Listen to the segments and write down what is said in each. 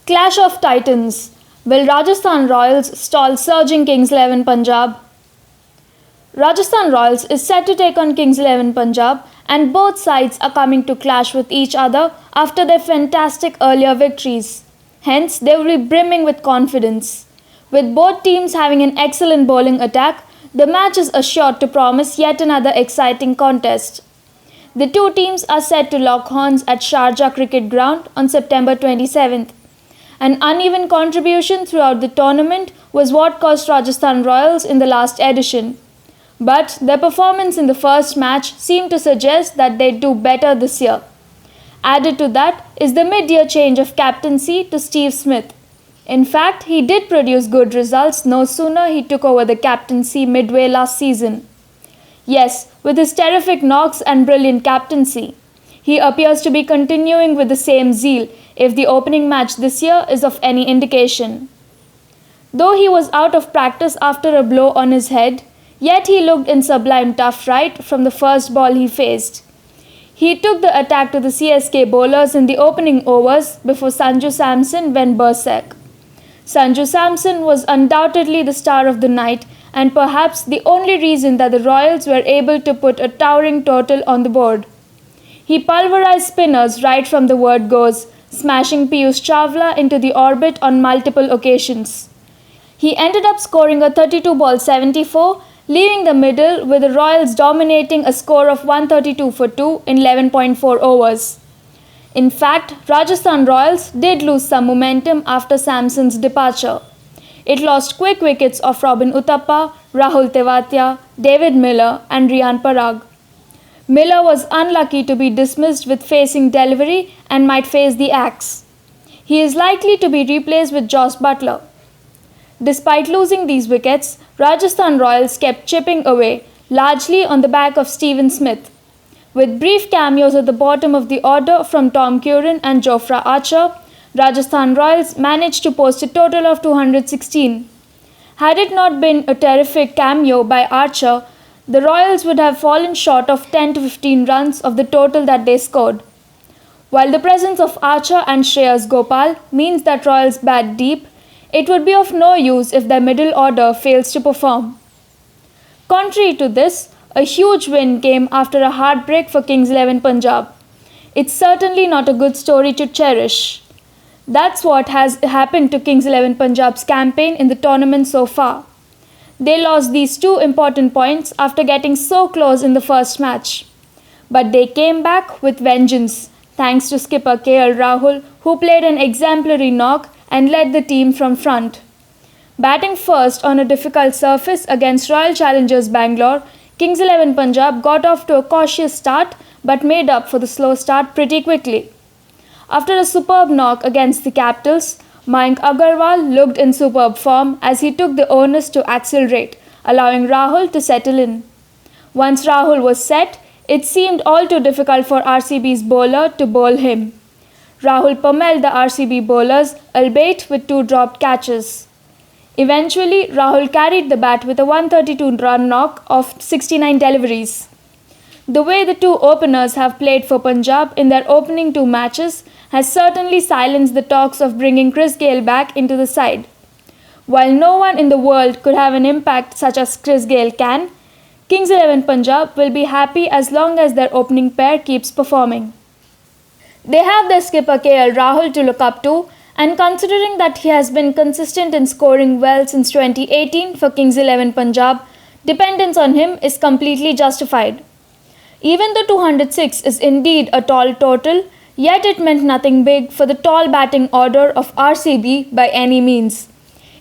Clash of Titans. Will Rajasthan Royals stall surging Kings 11 Punjab? Rajasthan Royals is set to take on Kings 11 Punjab, and both sides are coming to clash with each other after their fantastic earlier victories. Hence, they will be brimming with confidence. With both teams having an excellent bowling attack, the match is assured to promise yet another exciting contest. The two teams are set to lock horns at Sharjah Cricket Ground on September 27th. An uneven contribution throughout the tournament was what cost Rajasthan Royals in the last edition. But their performance in the first match seemed to suggest that they'd do better this year. Added to that is the mid-year change of captaincy to Steve Smith. In fact, he did produce good results no sooner he took over the captaincy midway last season. Yes, with his terrific knocks and brilliant captaincy, he appears to be continuing with the same zeal if the opening match this year is of any indication. Though he was out of practice after a blow on his head, yet he looked in sublime tough right from the first ball he faced. He took the attack to the CSK bowlers in the opening overs before Sanju Samson went berserk. Sanju Samson was undoubtedly the star of the night and perhaps the only reason that the Royals were able to put a towering total on the board. He pulverized spinners right from the word goes, smashing Piyush Chawla into the orbit on multiple occasions. He ended up scoring a 32-ball 74, leaving the middle with the Royals dominating a score of 132 for 2 in 11.4 overs. In fact, Rajasthan Royals did lose some momentum after Samson's departure. It lost quick wickets of Robin Uthappa, Rahul Tewatia, David Miller and Rian Parag. Miller was unlucky to be dismissed with facing delivery and might face the axe. He is likely to be replaced with Jos Buttler. Despite losing these wickets, Rajasthan Royals kept chipping away, largely on the back of Steven Smith. With brief cameos at the bottom of the order from Tom Curran and Jofra Archer, Rajasthan Royals managed to post a total of 216. Had it not been a terrific cameo by Archer, the Royals would have fallen short of 10 to 15 runs of the total that they scored. While the presence of Archer and Shreyas Gopal means that Royals bat deep, it would be of no use if their middle order fails to perform. Contrary to this, a huge win came after a heartbreak for Kings 11 Punjab. It's certainly not a good story to cherish. That's what has happened to Kings 11 Punjab's campaign in the tournament so far. They lost these two important points after getting so close in the first match. But they came back with vengeance, thanks to skipper KL Rahul, who played an exemplary knock and led the team from front. Batting first on a difficult surface against Royal Challengers Bangalore, Kings 11 Punjab got off to a cautious start but made up for the slow start pretty quickly. After a superb knock against the Capitals, Mayank Agarwal looked in superb form as he took the onus to accelerate, allowing Rahul to settle in. Once Rahul was set, it seemed all too difficult for RCB's bowler to bowl him. Rahul pummeled the RCB bowlers, albeit with 2 dropped catches. Eventually, Rahul carried the bat with a 132-run knock of 69 deliveries. The way the two openers have played for Punjab in their opening 2 matches has certainly silenced the talks of bringing Chris Gayle back into the side. While no one in the world could have an impact such as Chris Gayle can, Kings 11 Punjab will be happy as long as their opening pair keeps performing. They have their skipper KL Rahul to look up to, and considering that he has been consistent in scoring well since 2018 for Kings 11 Punjab, dependence on him is completely justified. Even though 206 is indeed a tall total, yet it meant nothing big for the tall batting order of RCB by any means.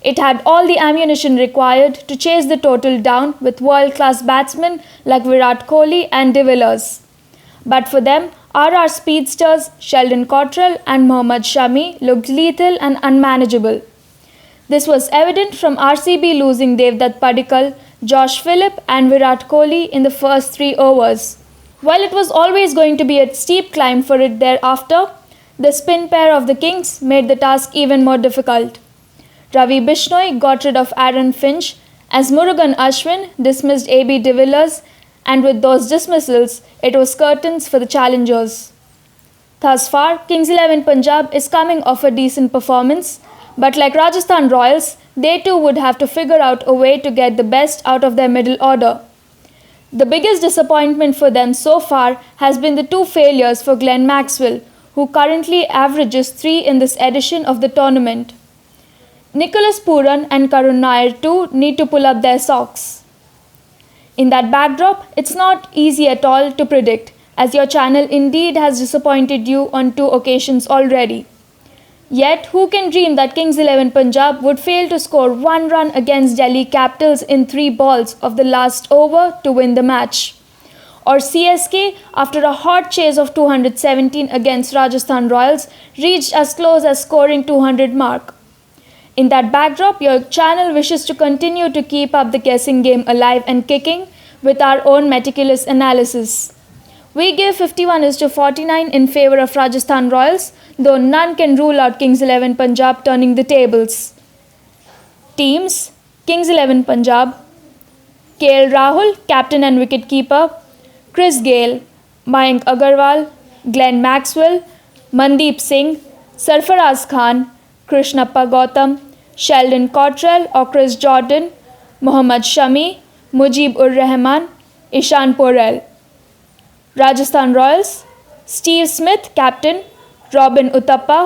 It had all the ammunition required to chase the total down with world-class batsmen like Virat Kohli and De Villiers. But for them, RR speedsters Sheldon Cottrell and Mohammad Shami looked lethal and unmanageable. This was evident from RCB losing Devdutt Padikkal, Josh Philippe and Virat Kohli in the first 3 overs. While it was always going to be a steep climb for it thereafter, the spin pair of the Kings made the task even more difficult. Ravi Bishnoi got rid of Aaron Finch as Murugan Ashwin dismissed AB de Villiers, and with those dismissals, it was curtains for the challengers. Thus far, Kings 11 Punjab is coming off a decent performance, but like Rajasthan Royals, they too would have to figure out a way to get the best out of their middle order. The biggest disappointment for them so far has been the two failures for Glenn Maxwell, who currently averages 3 in this edition of the tournament. Nicholas Pooran and Karun Nair too need to pull up their socks. In that backdrop, it's not easy at all to predict, as your channel indeed has disappointed you on 2 occasions already. Yet, who can dream that Kings 11 Punjab would fail to score 1 run against Delhi Capitals in 3 balls of the last over to win the match? Or CSK, after a hot chase of 217 against Rajasthan Royals, reached as close as scoring 200 mark. In that backdrop, your channel wishes to continue to keep up the guessing game alive and kicking with our own meticulous analysis. We give 51:49 in favor of Rajasthan Royals, though none can rule out Kings 11 Punjab turning the tables. Teams: Kings 11 Punjab, KL Rahul, captain and wicketkeeper, Chris Gale, Mayank Agarwal, Glenn Maxwell, Mandeep Singh, Sarfaraz Khan, Krishnappa Gautam, Sheldon Cottrell or Chris Jordan, Mohammad Shami, Mujib-ur-Rahman, Ishan Porel. Rajasthan Royals: Steve Smith, captain, Robin Uthappa,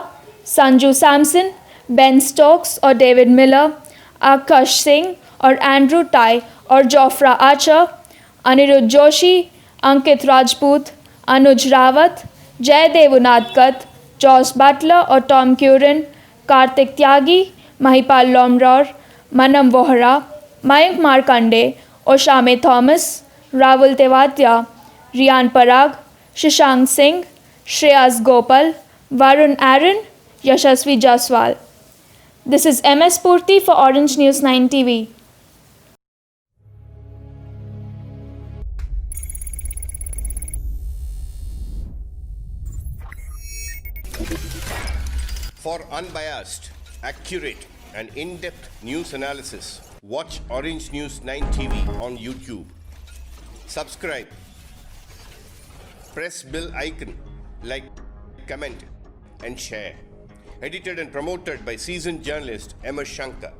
Sanju Samson, Ben Stokes or David Miller, Akash Singh or Andrew Tye or Jofra Archer, Anirudh Joshi, Ankit Rajput, Anuj Rawat, Jaydev Unadkat, Josh Butler or Tom Curran, Karthik Tyagi, Mahipal Lomror, Manam Vohra, Mayank Markande or Shame Thomas, Rahul Tewatia, Riyan Parag, Shashank Singh, Shreyas Gopal, Varun Aaron, Yashasvi Jaswal. This is MS Purti for Orange News 9 TV. For unbiased, accurate and in-depth news analysis, watch Orange News 9 TV on YouTube. Subscribe. Press bell icon, like, comment and share. Edited and promoted by seasoned journalist M.S. Shankar.